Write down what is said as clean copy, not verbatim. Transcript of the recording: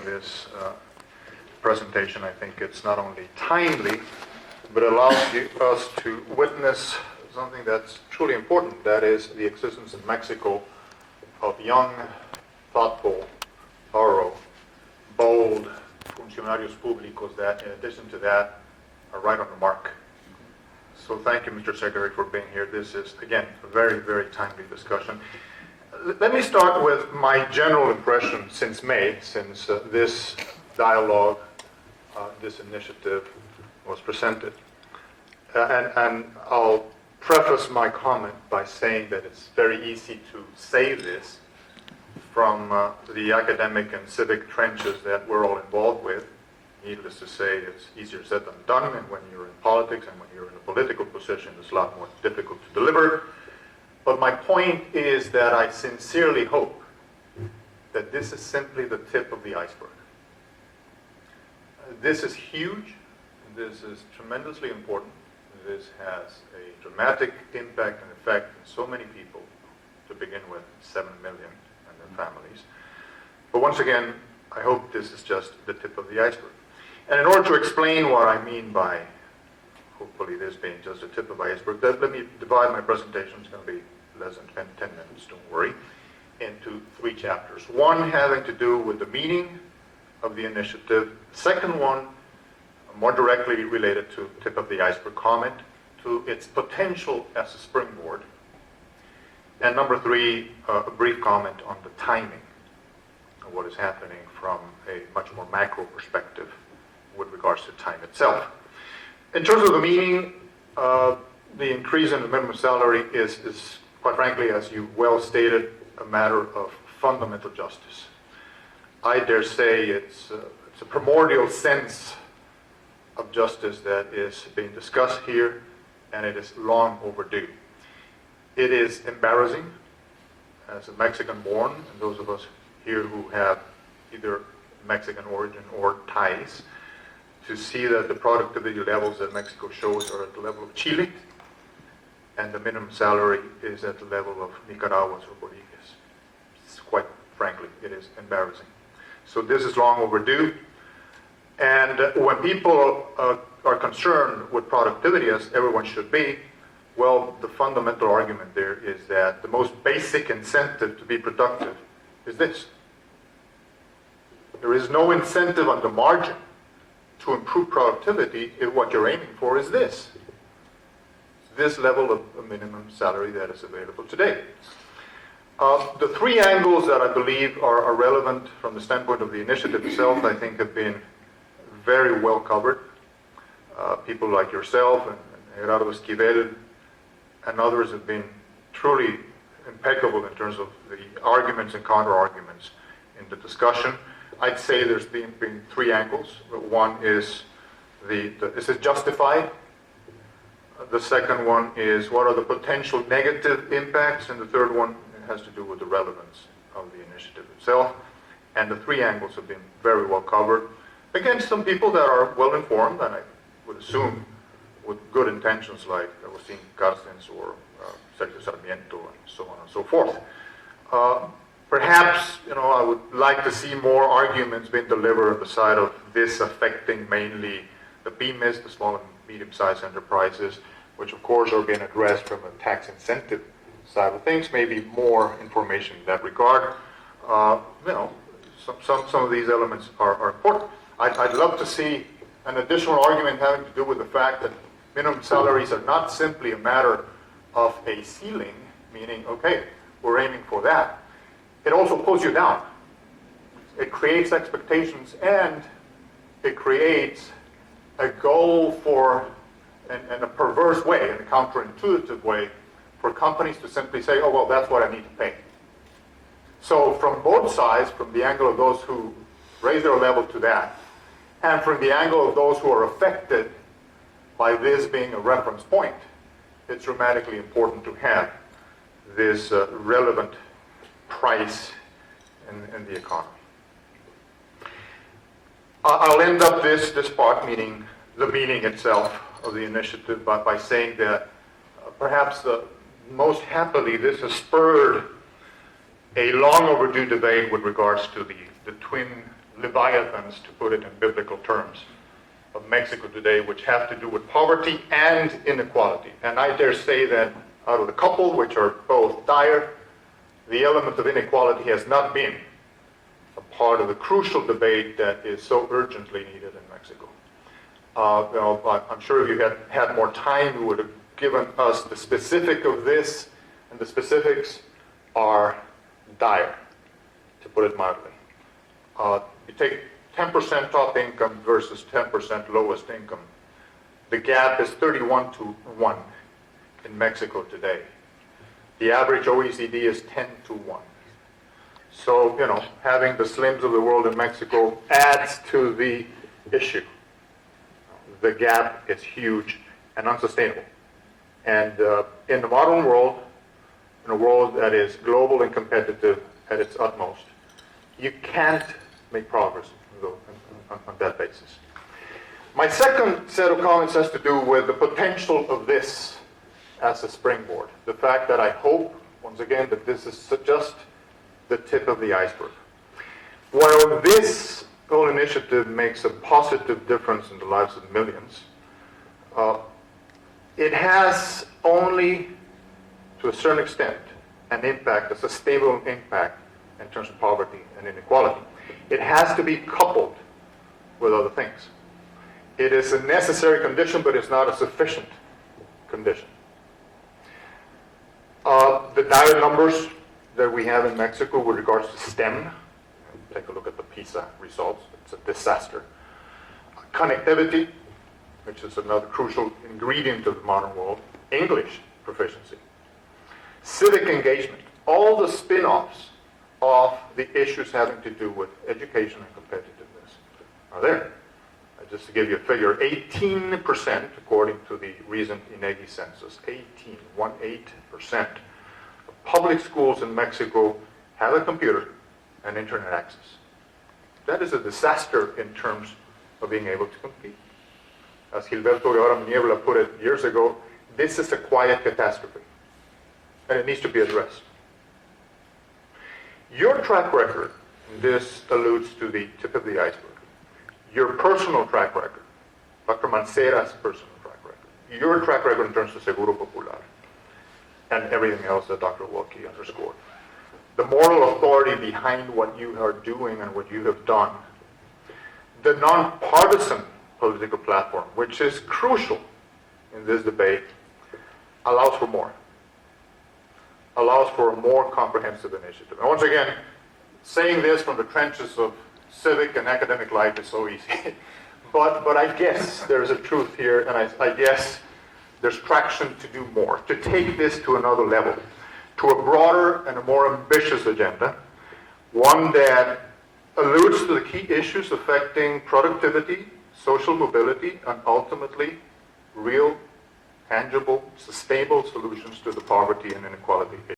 this presentation. I think it's not only timely, but allows us to witness something that's truly important. That is the existence in Mexico of young, thoughtful, thorough, bold funcionarios públicos that, in addition to that, are right on the mark. So thank you, Mr. Secretary, for being here. This is, again, a very, very timely discussion. Let me start with my general impression since May, since this dialogue, this initiative was presented. And I'll preface my comment by saying that it's very easy to say this from the academic and civic trenches that we're all involved with. Needless to say, it's easier said than done, and when you're in politics and when you're in a political position, it's a lot more difficult to deliver. But my point is that I sincerely hope that this is simply the tip of the iceberg. This is huge. This is tremendously important. This has a dramatic impact and effect on so many people, to begin with, 7 million and their families. But once again, I hope this is just the tip of the iceberg. And in order to explain what I mean by, hopefully, this being just the tip of the iceberg, let me divide my presentation. It's going to be less than 10 minutes, don't worry, into 3 chapters. One having to do with the meaning of the initiative. The second one, more directly related to tip of the iceberg comment, to its potential as a springboard. And number 3, a brief comment on the timing of what is happening from a much more macro perspective with regards to time itself. In terms of the meaning, the increase in the minimum salary is quite frankly, as you well stated, a matter of fundamental justice. I dare say it's a primordial sense of justice that is being discussed here, and it is long overdue. It is embarrassing, as a Mexican-born, and those of us here who have either Mexican origin or ties, to see that the productivity levels that Mexico shows are at the level of Chile, and the minimum salary is at the level of Nicaragua's or Bolivia's. It's quite frankly, it is embarrassing. So this is long overdue. And when people are concerned with productivity, as everyone should be, well, the fundamental argument there is that the most basic incentive to be productive is this. There is no incentive on the margin to improve productivity if what you're aiming for is this level of a minimum salary that is available today. The 3 angles that I believe are relevant from the standpoint of the initiative itself, I think, have been very well covered. People like yourself and Gerardo Esquivel and others have been truly impeccable in terms of the arguments and counter-arguments in the discussion. I'd say there's been 3 angles. One is, is it justified? The second one is, what are the potential negative impacts? And the third one has to do with the relevance of the initiative itself. And the 3 angles have been very well covered. Again, some people that are well informed, and I would assume with good intentions, like Agustín Carstens or Sergio Sarmiento, and so on and so forth. Perhaps, I would like to see more arguments being delivered on the side of this affecting mainly the PYMEs, the small and medium-sized enterprises, which of course are being addressed from a tax incentive side of things. Maybe more information in that regard. Some of these elements are important. I'd love to see an additional argument having to do with the fact that minimum salaries are not simply a matter of a ceiling, meaning, okay, we're aiming for that. It also pulls you down. It creates expectations, and it creates a goal for, in a perverse way, in a counterintuitive way, for companies to simply say, oh, well, that's what I need to pay. So from both sides, from the angle of those who raise their level to that, and from the angle of those who are affected by this being a reference point, it's dramatically important to have this relevant price in the economy. I'll end up this part, meaning the meaning itself of the initiative, by saying that perhaps most happily this has spurred a long overdue debate with regards to the twin leviathans, to put it in biblical terms, of Mexico today, which have to do with poverty and inequality. And I dare say that out of the couple, which are both dire, the element of inequality has not been a part of the crucial debate that is so urgently needed in Mexico. I'm sure if you had more time, you would have given us the specific of this, and the specifics are dire, to put it mildly. You take 10% top income versus 10% lowest income. The gap is 31-1 in Mexico today. The average OECD is 10-1. So, having the slims of the world in Mexico adds to the issue. The gap is huge and unsustainable. And in the modern world, in a world that is global and competitive at its utmost, you can't make progress on that basis. My second set of comments has to do with the potential of this as a springboard. The fact that I hope, once again, that this is just the tip of the iceberg. While this whole initiative makes a positive difference in the lives of millions, it has only, to a certain extent, an impact, a sustainable impact in terms of poverty and inequality. It has to be coupled with other things. It is a necessary condition, but it's not a sufficient condition. The dire numbers that we have in Mexico with regards to STEM, take a look at the PISA results, it's a disaster. Connectivity, which is another crucial ingredient of the modern world. English proficiency. Civic engagement. All the spin-offs of the issues having to do with education and competitiveness are there. Just to give you a figure, 18%, according to the recent INEGI census, 18% of public schools in Mexico have a computer and internet access. That is a disaster in terms of being able to compete. As Gilberto Guevara Niebla put it years ago, this is a quiet catastrophe, and it needs to be addressed. Your track record, and this alludes to the tip of the iceberg, your personal track record, Dr. Mancera's personal track record, your track record in terms of Seguro Popular, and everything else that Dr. Wilkie underscored. The moral authority behind what you are doing and what you have done. The nonpartisan political platform, which is crucial in this debate, allows for more. Allows for a more comprehensive initiative. And once again, saying this from the trenches of civic and academic life is so easy. but I guess there's a truth here, and I guess there's traction to do more, to take this to another level, to a broader and a more ambitious agenda, one that alludes to the key issues affecting productivity, social mobility, and ultimately real, tangible, sustainable solutions to the poverty and inequality